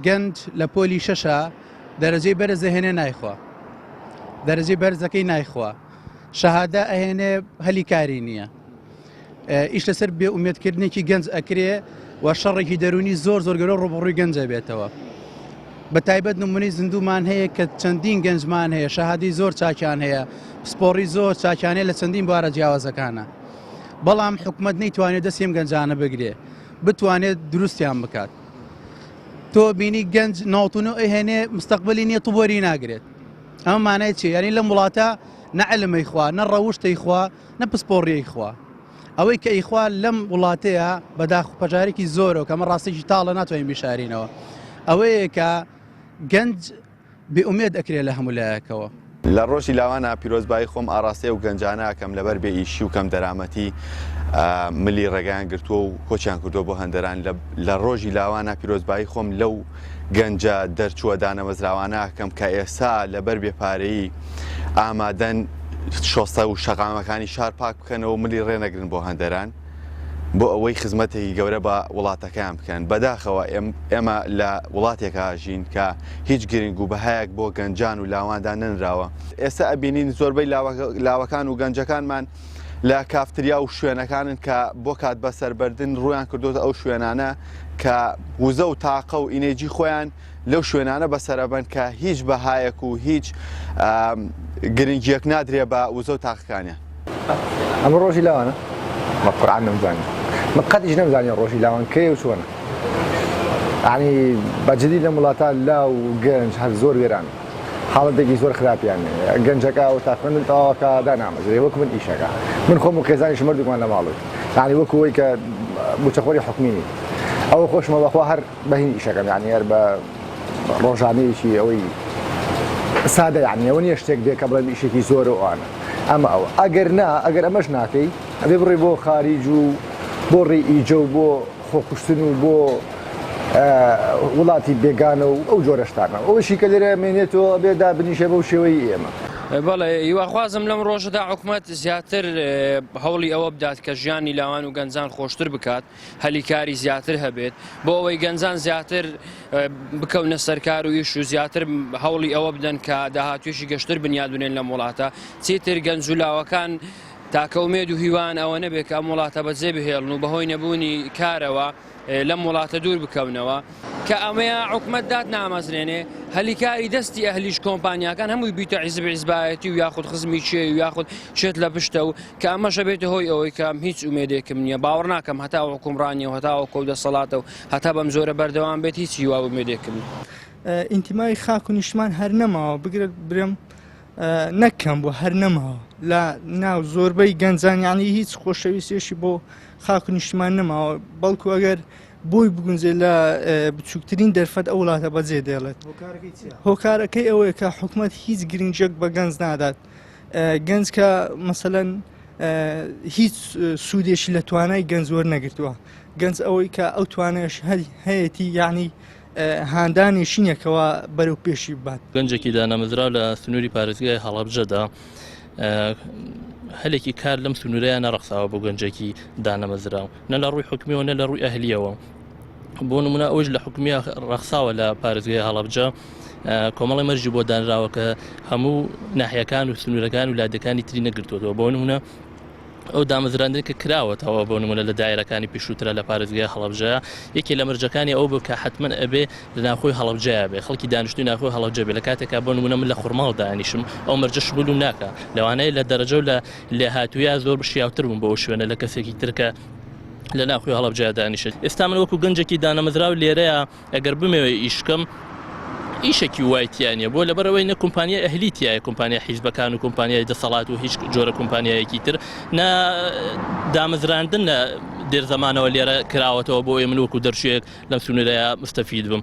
گەنج لە پۆلی شەشە دەرەجەی بەرز دەهێنێ نایخوا، دەرەجەی بەرزەکەی نایخوا، شەهادە ئەهێنێ هەلی کاری نییە. ئیش لەسەر بێئومێدکردنێکی گەنج ئەکرێ و شەڕێکی دەرونی زۆر زۆر گەورە ڕۆبڕووی گەنجە بێتەوە. بە تایبەت نمونەی زیندومان هەیە کە چەندین گەنجمان هەیە، شەهادەی زۆر چاکیان هەیە، پسپۆڕی زۆر چاکیانەیە لە چەندین بوارە جیاوازەکانە. بەڵام حکوومەت نەیتوانێت دەستیم گەنجانە بگرێ، بتوانێت دروستیان بکات. تۆ بینی گەنج ناوتونە ئەهێنێ مستەقبلی نییە توبۆری ناگرێت. ئەمە مانای چی؟ یعنی لەم وڵاتە نە عەلمەی خوا، نە ڕەوشتەی خوا، نە پسپۆڕیەی خوا. ئەوەی کە ئیخوا لەم وڵاتەیە بەداخپەژارێکی زۆرە کە ئەمە ڕاستێکی تاڵە ناتوانین بیشارینەوە. ئەوەیە کە گەنج بێئومێد ئەکرێت لە هەموو لایەکەوە. لە ڕۆژی لاوانە پیرۆزبایی خۆم ئاراستەیە و گەنجانەکەم لەبەر بێ ئیشی و کەم دەرامەتی ملی ڕێگەیان گرتووە و کۆچیان کردووە بۆ هەندەران. لە ڕۆژی لاوانە پیرۆزبایی خۆم لەو گەنجە دەرچووە دانەمەزراوانەکەم کە ئێستا لەبەر بێپارەیی ئامادەن شۆستە و شەقامەکانی شار پاک بکەنەوە ملی ڕێنەگرن بۆ هەندەران بۆ ئەوەی خزمەتێکی گەورە بە وڵاتەکەیان بکەن. بەداخەوە ئێمە لە وڵاتێکە ژین کە هیچ گرنگ و بەهایەک بۆ گەنجان و لاواندا ننراوە. ئێستا ئەبینین زۆربەی لاوەکان و گەنجەکانمان لە کافتریا و شوێنەکانن کە بۆ کات بەسەربردن ڕویان کردوتە ئەو شوێنانە کە وزە و تاقە و ئینێجی خۆیان لەو شوێنانە بەسەرەبەن کە هیچ بەهایەک و هیچ گرنگیەک نادرێ بە وزە و تاقەکانیان. ئەمە ڕۆژی لاوانە مەقورعان نەمزانین، من قەتیش نەمزانین ڕۆژی لاوان کەیە و چۆنە. یعنی بەجددی لەم وڵاتە لاو و گەنج هەر زۆر وێرانە، حاڵەتێکی زۆر خراپیان گەنجەکە و تاخوێنن تەواوەکە دانامەزرێ وەکو من ئیشەکە. من خۆم و خێزانیش مردێکمان لە ماڵوی، یعنی وەکو ئەوەی کە بوچەخۆری حکومینی ئەوە خۆشمە بەخوا هەر بەهین ئیشەکەم، یعنی هەر بە ڕۆژانەیەکی ئەوەی سادە، یعنی ئەوە نییە شتێک دێک کە بڵێن ئیشێکی زۆر و ئەوانە. ئەمە ئەوە ئەگەر ئەمەش ناکەی ئەبێ بڕێ بۆ خاریج و بۆ ڕێی ئیجە و بۆ خۆکوشتن و بۆ وڵاتی بێگانە و ئەو جۆرەشتانە ئەوشی کە لێرە مێنێتەوە بێدا بنیشە بەو شێوەی ئێمە. بەڵێ هیواخوازم لەم ڕۆژەدا حکوومەت زیاتر هەوڵی ئەوە بدات کە ژیانی لاوان و گەنجان خۆشتر بکات، هەلیکاری زیاتر هەبێت بۆ ئەوەی گەنجان زیاتر بکەونە سەرکار و ئیش و زیاتر هەوڵی ئەوە بدەن کە داهاتوێشی گەشتر بنیادونێن لەم وڵاتە. چیتر گەنج و لاوەکان تاکە ئومێد و هیوان ئەوە نەبێت کە ئەم وڵاتە بەجێ بهێڵن و بەهۆی نەبوونی کارەوە لەم وڵاتە دوور بکەونەوە کە ئەمەیە حکوومەت داد نامەزرێنێ هەلیکاری دەستی ئەهلیش کۆمپانیاکان هەمووی بیتە حیزب حیزبایەتی و یاخود خزمی چێ و یاخود شێت لە پشتە و کە ئەمەشە بێتە هۆی ئەوەی کە هیچ ئومێدێکم نییە، باوەڕ ناکەم هەتا حکومڕانیە و هەتا کەودەسەڵاتە و هەتا بەم زۆرە بەردەوام بێت هیچ هیوا ئومێدێکم. ئینتیمای خاک و نیشتمان هەر نەماوە بگرێت برم نەکەم بۆ هەر نەماوە لە ناو زۆربەی گەنجانیانی هیچ خۆشەویستێشی بۆ خاک و نیشتمان نەماوە، بەڵکو ئەگەر بۆی بگونجێت لە بچووکترین دەرفەت ئەو وڵاتە بەجێ دێڵێت. هۆکارەکەی ئەوەیە کە حکوومەت هیچ گرنگجێک بە گەنج نادات، گەنج کە مەسەلەن هیچ سوودێکی لە توانای گەنج وەرنەگرتووە، گەنج ئەوەی کە ئەو توانایش هەیەی یعنی هاندانێشینێکەوە بەرەو پێشی بات. گەنجێکی دانەمەزراو لە سنووری پارێزگای هەڵەبجەدا هەلێکی کار لەم سنوورەیە نەڕەخساوە بۆ گەنجێکی دانەمەزراو، نە لە ڕووی حکومیەوە نە لە ڕووی ئەهلیەوە. بۆ نمونە ئەوش لە حکومیە ڕەخساوە لە پارێزگای هەڵەبجە کۆمەڵی مەرجی بۆ دانراوە کە هەموو ناحیەکان و سنوورەکان و لادەکانی تری نەگرتووەوە. بۆ نمونە ئەو دامەزراندن کە کراوەتەوە بۆ نمونە لە دایرەکانی پێشووترە لە پارێزگای هەڵەبجە یەکێ لە مەرجەکانی ئەو بوو کە حتمەن ئەبێ لە ناخۆی هەڵەبجەیە بێ، خەڵکی دانیشتووی ناخۆی هەڵەبجە بێ. لە کاتێکا بۆ نمونە من لە خوڕماڵ دانیشم ئەو مەرجە شمولم ناکە، لەوانەیە لە دەرەجە و لە لێهاتوویە زۆر بشیاوتر بووم بۆ ئەو شوێنە لە کەسێکی ترکە لە ناخۆی هەڵەبجەیە دانیشت. ئێستا من وەکو گەنجێکی دانەمەزراو لێرەیە ئەگەر بمەوێ ئیشکەم ئیشێکی وایتیانە بۆ لەبەرەوەی نە کۆمپانیا ئەهلیتیایە، کۆمپانیا حیزبەکان و کۆمپانیای دەسەڵات و هیچ جۆرە کۆمپانیایەکی تر نە دامەزراندن لە دێر زەمانەوە لێرە کراوەتەوە بۆ ئێ من وەکو دەرشوێک لەم سنوورەیە مستەفید بم.